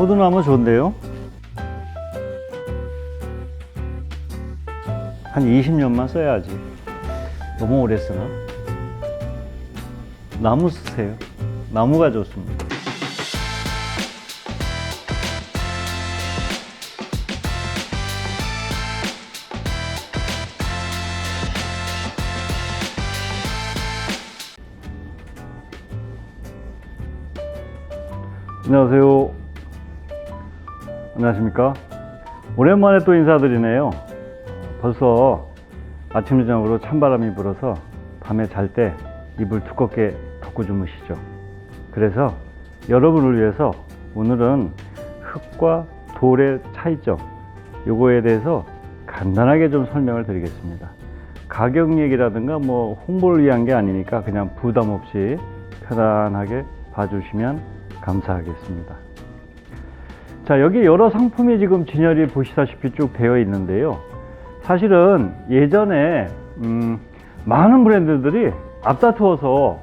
호두나무 좋은데요? 한 20년만 써야지. 너무 오래 쓰나? 나무 쓰세요. 나무가 좋습니다. 안녕하세요. 안녕하십니까? 오랜만에 또 인사드리네요. 벌써 아침 저녁으로 찬바람이 불어서 밤에 잘 때 이불 두껍게 덮고 주무시죠. 그래서 여러분을 위해서 오늘은 흙과 돌의 차이점, 요거에 대해서 간단하게 좀 설명을 드리겠습니다. 가격 얘기라든가 뭐 홍보를 위한 게 아니니까 그냥 부담 없이 편안하게 봐주시면 감사하겠습니다. 자, 여기 여러 상품이 지금 진열이 보시다시피 쭉 되어 있는데요. 사실은 예전에 많은 브랜드들이 앞다투어서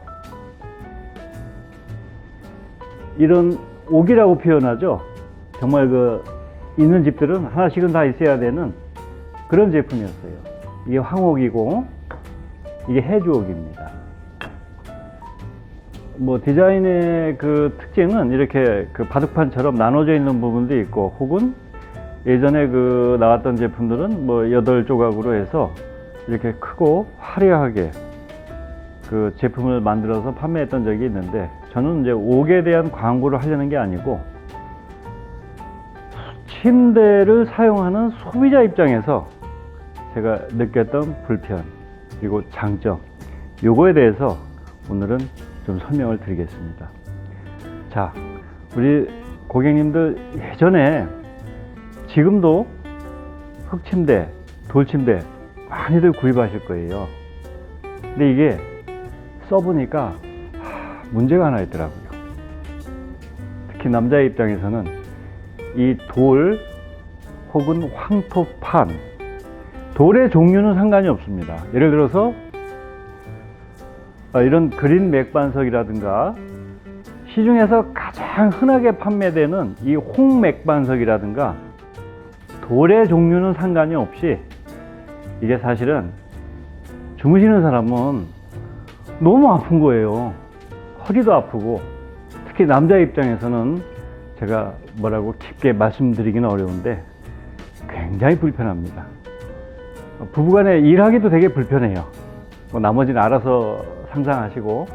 이런 옥이라고 표현하죠. 정말 그 있는 집들은 하나씩은 다 있어야 되는 그런 제품이었어요. 이게 황옥이고 이게 해주옥입니다. 뭐 디자인의 그 특징은 이렇게 그 바둑판처럼 나눠져 있는 부분도 있고, 혹은 예전에 그 나왔던 제품들은 뭐 8조각으로 해서 이렇게 크고 화려하게 그 제품을 만들어서 판매했던 적이 있는데, 저는 이제 옥에 대한 광고를 하려는 게 아니고 침대를 사용하는 소비자 입장에서 제가 느꼈던 불편 그리고 장점, 요거에 대해서 오늘은 좀 설명을 드리겠습니다. 자, 우리 고객님들 예전에, 지금도 흙침대, 돌침대 많이들 구입하실 거예요. 근데 이게 써보니까 문제가 하나 있더라고요. 특히 남자의 입장에서는 이 돌 혹은 황토판, 돌의 종류는 상관이 없습니다. 예를 들어서 이런 그린 맥반석이라든가, 시중에서 가장 흔하게 판매되는 이 홍 맥반석이라든가, 돌의 종류는 상관이 없이 이게 사실은 주무시는 사람은 너무 아픈 거예요. 허리도 아프고, 특히 남자 입장에서는 제가 뭐라고 깊게 말씀드리기는 어려운데 굉장히 불편합니다. 부부간에 일하기도 되게 불편해요. 뭐 나머지는 알아서 상상하시고.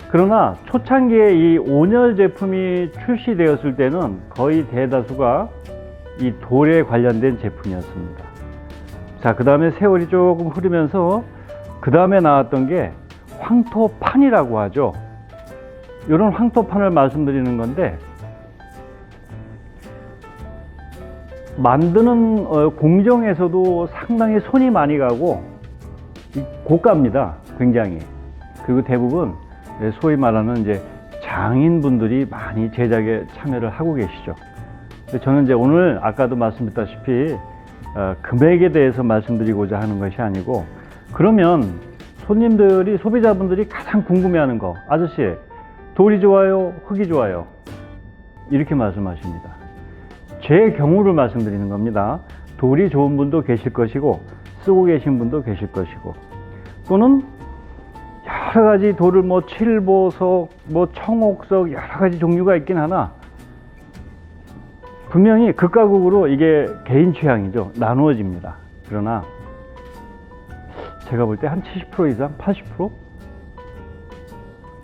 그러나 초창기에 이 온열 제품이 출시되었을 때는 거의 대다수가 이 돌에 관련된 제품이었습니다. 자, 그 다음에 세월이 조금 흐르면서 그 다음에 나왔던 게 황토판이라고 하죠. 이런 황토판을 말씀드리는 건데, 만드는 공정에서도 상당히 손이 많이 가고 고가입니다. 굉장히. 그리고 대부분 소위 말하는 이제 장인분들이 많이 제작에 참여를 하고 계시죠. 저는 이제 오늘 아까도 말씀드렸다시피 금액에 대해서 말씀드리고자 하는 것이 아니고, 그러면 손님들이, 소비자분들이 가장 궁금해하는 거, 아저씨 돌이 좋아요, 흙이 좋아요? 이렇게 말씀하십니다. 제 경우를 말씀드리는 겁니다. 돌이 좋은 분도 계실 것이고 쓰고 계신 분도 계실 것이고, 또는 여러 가지 돌을 뭐 칠보석, 뭐 청옥석, 여러 가지 종류가 있긴 하나 분명히 극과 극으로 이게 개인 취향이죠. 나누어집니다. 그러나 제가 볼 때 한 70% 이상, 80%?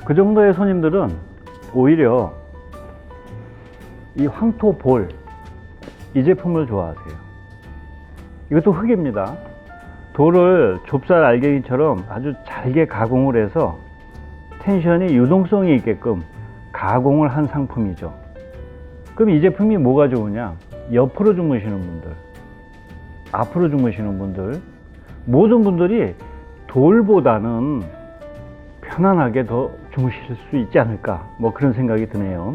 그 정도의 손님들은 오히려 이 황토볼, 이 제품을 좋아하세요. 이것도 흙입니다. 돌을 좁쌀 알갱이처럼 아주 잘게 가공을 해서 텐션이 유동성이 있게끔 가공을 한 상품이죠. 그럼 이 제품이 뭐가 좋으냐? 옆으로 주무시는 분들, 앞으로 주무시는 분들, 모든 분들이 돌보다는 편안하게 더 주무실 수 있지 않을까, 뭐 그런 생각이 드네요.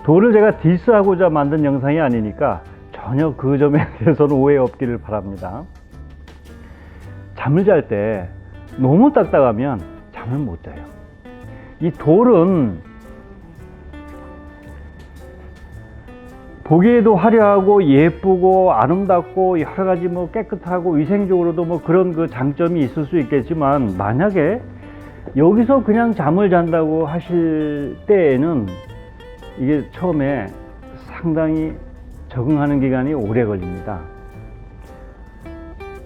돌을 제가 디스하고자 만든 영상이 아니니까 전혀 그 점에 대해서는 오해 없기를 바랍니다. 잠을 잘 때 너무 딱딱하면 잠을 못 자요. 이 돌은 보기에도 화려하고 예쁘고 아름답고 여러 가지 뭐 깨끗하고 위생적으로도 뭐 그런 그 장점이 있을 수 있겠지만, 만약에 여기서 그냥 잠을 잔다고 하실 때에는 이게 처음에 상당히 적응하는 기간이 오래 걸립니다.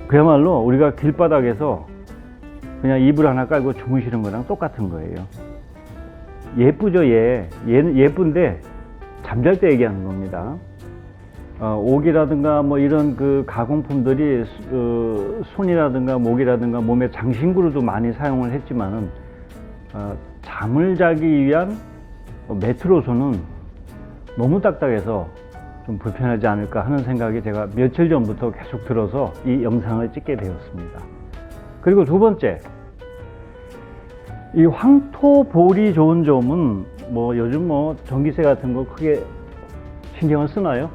그야말로 우리가 길바닥에서 그냥 이불 하나 깔고 주무시는 거랑 똑같은 거예요. 예쁘죠, 얘는 예쁜데 잠잘 때 얘기하는 겁니다. 옥이라든가 뭐 이런 그 가공품들이 손이라든가 목이라든가 몸의 장신구로도 많이 사용을 했지만은 잠을 자기 위한 매트로서는 너무 딱딱해서 좀 불편하지 않을까 하는 생각이 제가 며칠 전부터 계속 들어서 이 영상을 찍게 되었습니다. 그리고 두 번째, 이 황토볼이 좋은 점은 뭐 요즘 뭐 전기세 같은 거 크게 신경을 쓰나요?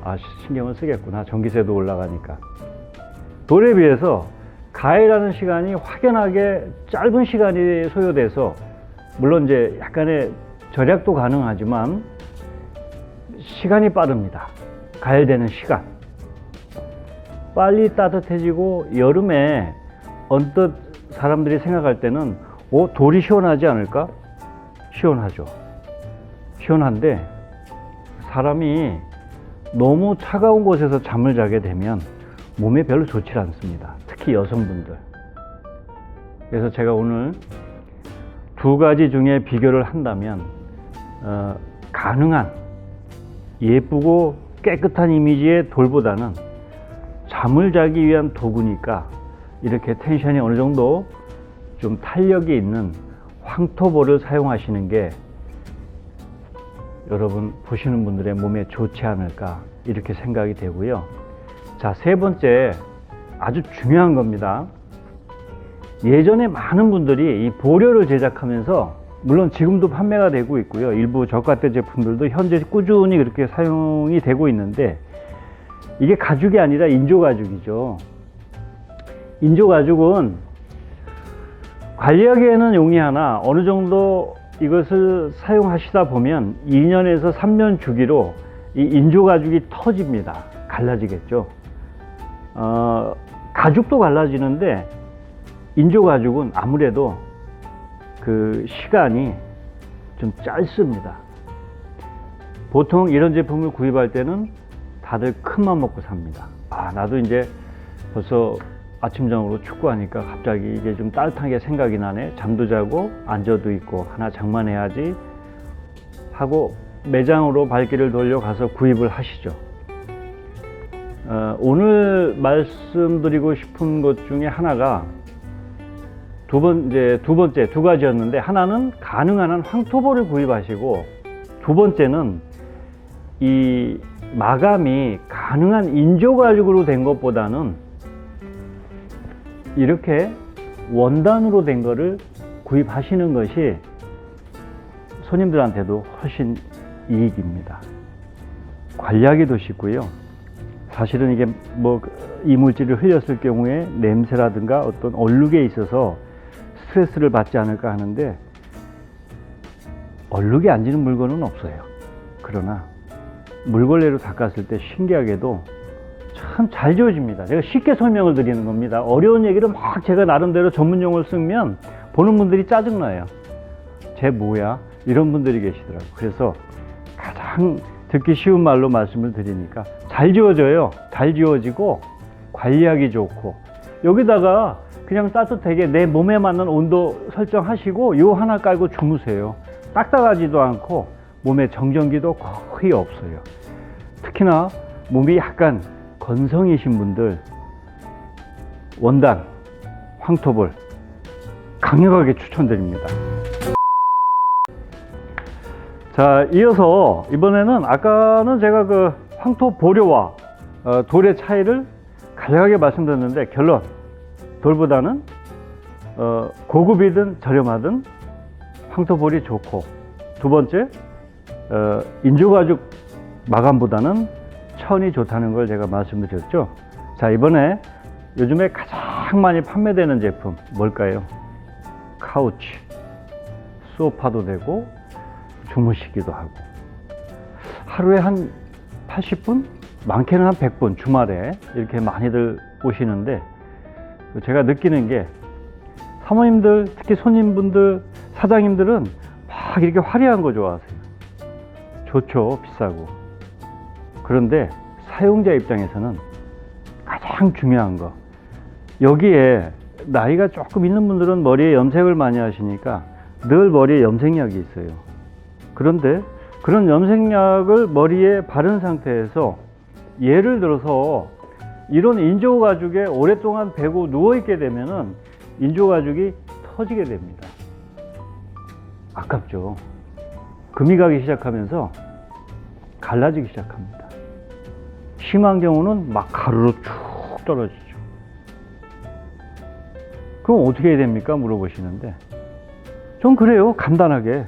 신경을 쓰겠구나. 전기세도 올라가니까. 돌에 비해서 가열하는 시간이 확연하게 짧은 시간이 소요돼서, 물론 이제 약간의 절약도 가능하지만 시간이 빠릅니다. 가열되는 시간. 빨리 따뜻해지고, 여름에 언뜻 사람들이 생각할 때는 돌이 시원하지 않을까? 시원하죠. 시원한데 사람이 너무 차가운 곳에서 잠을 자게 되면 몸에 별로 좋지 않습니다. 특히 여성분들. 그래서 제가 오늘 두 가지 중에 비교를 한다면 가능한 예쁘고 깨끗한 이미지의 돌보다는 잠을 자기 위한 도구니까 이렇게 텐션이 어느 정도 좀 탄력이 있는 황토볼을 사용하시는 게 여러분 보시는 분들의 몸에 좋지 않을까 이렇게 생각이 되고요. 자, 세 번째, 아주 중요한 겁니다. 예전에 많은 분들이 이 보려를 제작하면서, 물론 지금도 판매가 되고 있고요, 일부 저가대 제품들도 현재 꾸준히 그렇게 사용이 되고 있는데, 이게 가죽이 아니라 인조가죽이죠. 인조가죽은 관리하기에는 용이하나 어느 정도 이것을 사용하시다 보면 2년에서 3년 주기로 이 인조가죽이 터집니다. 갈라지겠죠. 가죽도 갈라지는데 인조가죽은 아무래도 그 시간이 좀 짧습니다. 보통 이런 제품을 구입할 때는 다들 큰맘 먹고 삽니다. 나도 이제 벌써 아침 저녁으로 축구하니까 갑자기 이게 좀 따뜻하게 생각이 나네. 잠도 자고 앉아도 있고 하나 장만해야지 하고 매장으로 발길을 돌려 가서 구입을 하시죠. 오늘 말씀드리고 싶은 것 중에 하나가 두 번째 두 가지였는데, 하나는 가능한 한 황토볼을 구입하시고, 두 번째는 이 마감이 가능한 인조가죽으로 된 것보다는 이렇게 원단으로 된 거를 구입하시는 것이 손님들한테도 훨씬 이익입니다. 관리하기도 쉽고요. 사실은 이게 뭐 이물질을 흘렸을 경우에 냄새라든가 어떤 얼룩에 있어서 스트레스를 받지 않을까 하는데, 얼룩이 안 지는 물건은 없어요. 그러나 물걸레로 닦았을 때 신기하게도 참 잘 지워집니다. 제가 쉽게 설명을 드리는 겁니다. 어려운 얘기를 막 제가 나름대로 전문 용어를 쓰면 보는 분들이 짜증나요. 쟤 뭐야? 이런 분들이 계시더라고요. 그래서 가장 듣기 쉬운 말로 말씀을 드리니까 잘 지워져요. 잘 지워지고 관리하기 좋고, 여기다가 그냥 따뜻하게 내 몸에 맞는 온도 설정하시고 요 하나 깔고 주무세요. 딱딱하지도 않고 몸에 정전기도 거의 없어요. 특히나 몸이 약간 건성이신 분들 원단 황토볼 강력하게 추천드립니다. 자, 이어서 이번에는 아까는 제가 그 황토보료와 돌의 차이를 간략하게 말씀드렸는데, 결론, 돌보다는 고급이든 저렴하든 황토볼이 좋고, 두 번째 인조가죽 마감보다는 천이 좋다는 걸 제가 말씀드렸죠. 자, 이번에 요즘에 가장 많이 판매되는 제품 뭘까요? 카우치, 소파도 되고 주무시기도 하고, 하루에 한 80분? 많게는 한 100분 주말에 이렇게 많이들 오시는데, 제가 느끼는 게 사모님들, 특히 손님분들, 사장님들은 막 이렇게 화려한 거 좋아하세요. 좋죠, 비싸고. 그런데 사용자 입장에서는 가장 중요한 거, 여기에 나이가 조금 있는 분들은 머리에 염색을 많이 하시니까 늘 머리에 염색약이 있어요. 그런데 그런 염색약을 머리에 바른 상태에서, 예를 들어서 이런 인조가죽에 오랫동안 베고 누워있게 되면은 인조가죽이 터지게 됩니다. 아깝죠. 금이 가기 시작하면서 갈라지기 시작합니다. 심한 경우는 막 가루로 쭉 떨어지죠. 그럼 어떻게 해야 됩니까? 물어보시는데, 전 그래요. 간단하게.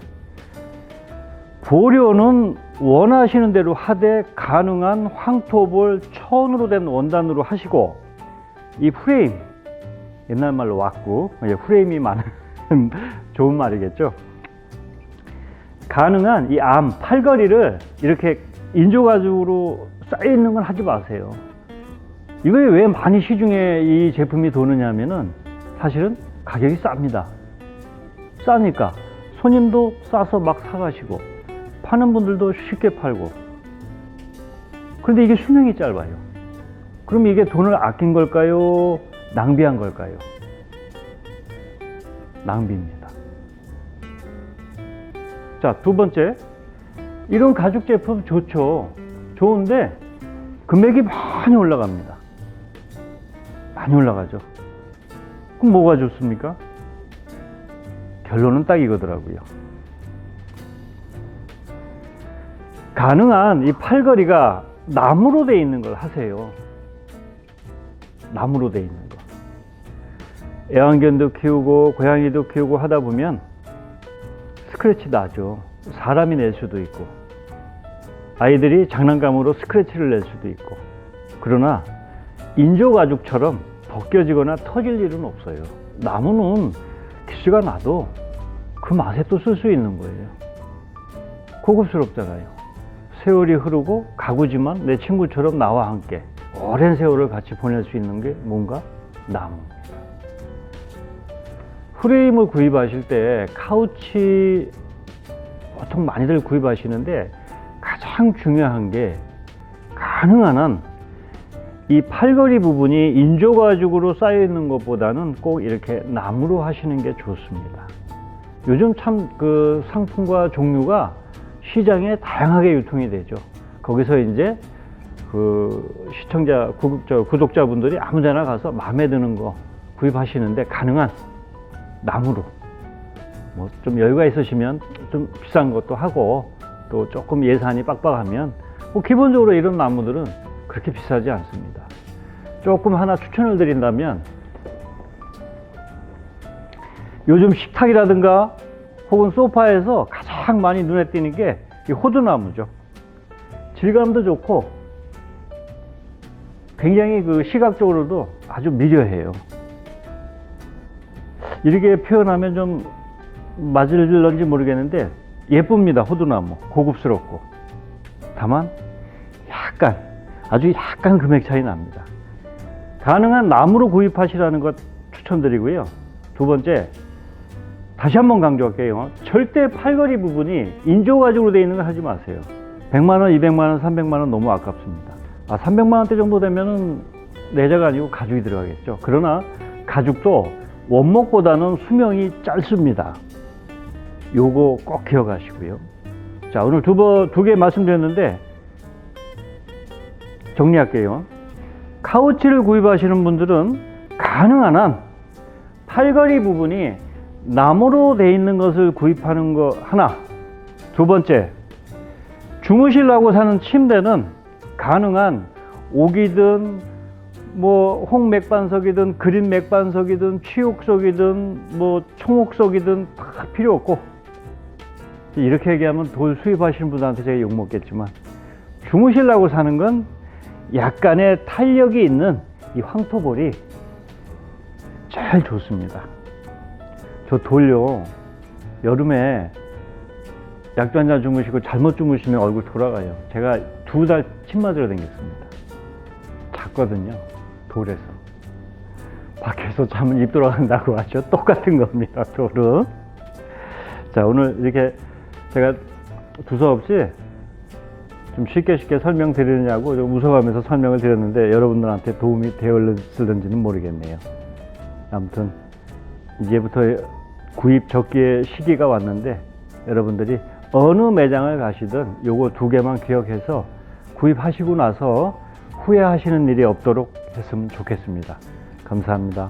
보려는 원하시는 대로 하되 가능한 황토볼 천으로 된 원단으로 하시고, 이 프레임, 옛날 말로 왁구, 프레임이 많은 좋은 말이겠죠. 가능한 이 암, 팔걸이를 이렇게 인조가죽으로 쌓여 있는 건 하지 마세요. 이거에 왜 많이 시중에 이 제품이 도느냐 하면은 사실은 가격이 쌉니다. 싸니까 손님도 싸서 막 사가시고 파는 분들도 쉽게 팔고. 그런데 이게 수명이 짧아요. 그럼 이게 돈을 아낀 걸까요? 낭비한 걸까요? 낭비입니다. 자, 두 번째, 이런 가죽 제품 좋죠. 좋은데 금액이 많이 올라갑니다. 많이 올라가죠. 그럼 뭐가 좋습니까? 결론은 딱 이거더라고요. 가능한 이 팔걸이가 나무로 돼 있는 걸 하세요. 나무로 돼 있는 거. 애완견도 키우고 고양이도 키우고 하다 보면 스크래치 나죠. 사람이 낼 수도 있고, 아이들이 장난감으로 스크래치를 낼 수도 있고. 그러나 인조가죽처럼 벗겨지거나 터질 일은 없어요. 나무는 기스가 나도 그 맛에 또 쓸 수 있는 거예요. 고급스럽잖아요. 세월이 흐르고 가구지만 내 친구처럼 나와 함께 오랜 세월을 같이 보낼 수 있는 게 뭔가? 나무입니다. 프레임을 구입하실 때 카우치 보통 많이들 구입하시는데, 가장 중요한 게 가능한 한 이 팔걸이 부분이 인조가죽으로 쌓여 있는 것보다는 꼭 이렇게 나무로 하시는 게 좋습니다. 요즘 참 그 상품과 종류가 시장에 다양하게 유통이 되죠. 거기서 이제 그 시청자, 구독자분들이 아무데나 가서 마음에 드는 거 구입하시는데, 가능한 나무로, 뭐 좀 여유가 있으시면 좀 비싼 것도 하고, 또 조금 예산이 빡빡하면 뭐 기본적으로 이런 나무들은 그렇게 비싸지 않습니다. 조금 하나 추천을 드린다면, 요즘 식탁이라든가 혹은 소파에서 가장 많이 눈에 띄는 게 이 호두나무죠. 질감도 좋고 굉장히 그 시각적으로도 아주 미려해요. 이렇게 표현하면 좀 맞을런지 모르겠는데 예쁩니다. 호두나무 고급스럽고. 다만 약간, 아주 약간 금액 차이 납니다. 가능한 나무로 구입하시라는 것 추천드리고요. 두 번째, 다시 한번 강조할게요. 절대 팔걸이 부분이 인조가죽으로 되어 있는 거 하지 마세요. 100만원, 200만원, 300만원 너무 아깝습니다. 300만원대 정도 되면은 내자가 아니고 가죽이 들어가겠죠. 그러나 가죽도 원목보다는 수명이 짧습니다. 요거 꼭 기억하시고요. 자, 오늘 두 개 말씀드렸는데 정리할게요. 카우치를 구입하시는 분들은 가능한 한 팔걸이 부분이 나무로 되어 있는 것을 구입하는 거 하나. 두 번째, 주무시려고 사는 침대는 가능한 옥이든 뭐 홍맥반석이든 그린 맥반석이든 취옥석이든 뭐 청옥석이든 다 필요 없고, 이렇게 얘기하면 돌 수입하시는 분들한테 제가 욕먹겠지만, 주무시려고 사는 건 약간의 탄력이 있는 이 황토볼이 제일 좋습니다. 저 돌요, 여름에 약주 한잔 주무시고 잘못 주무시면 얼굴 돌아가요. 제가 2달 침 맞으러 다녔습니다. 잤거든요. 돌에서. 밖에서 자면 입 돌아간다고 하죠. 똑같은 겁니다. 돌은. 자, 오늘 이렇게 제가 두서없이 좀 쉽게 설명드리느냐고 좀 웃어가면서 설명을 드렸는데 여러분들한테 도움이 되었을는지는 모르겠네요. 아무튼 이제부터 구입 적기의 시기가 왔는데 여러분들이 어느 매장을 가시든 요거 2개만 기억해서 구입하시고 나서 후회하시는 일이 없도록 했으면 좋겠습니다. 감사합니다.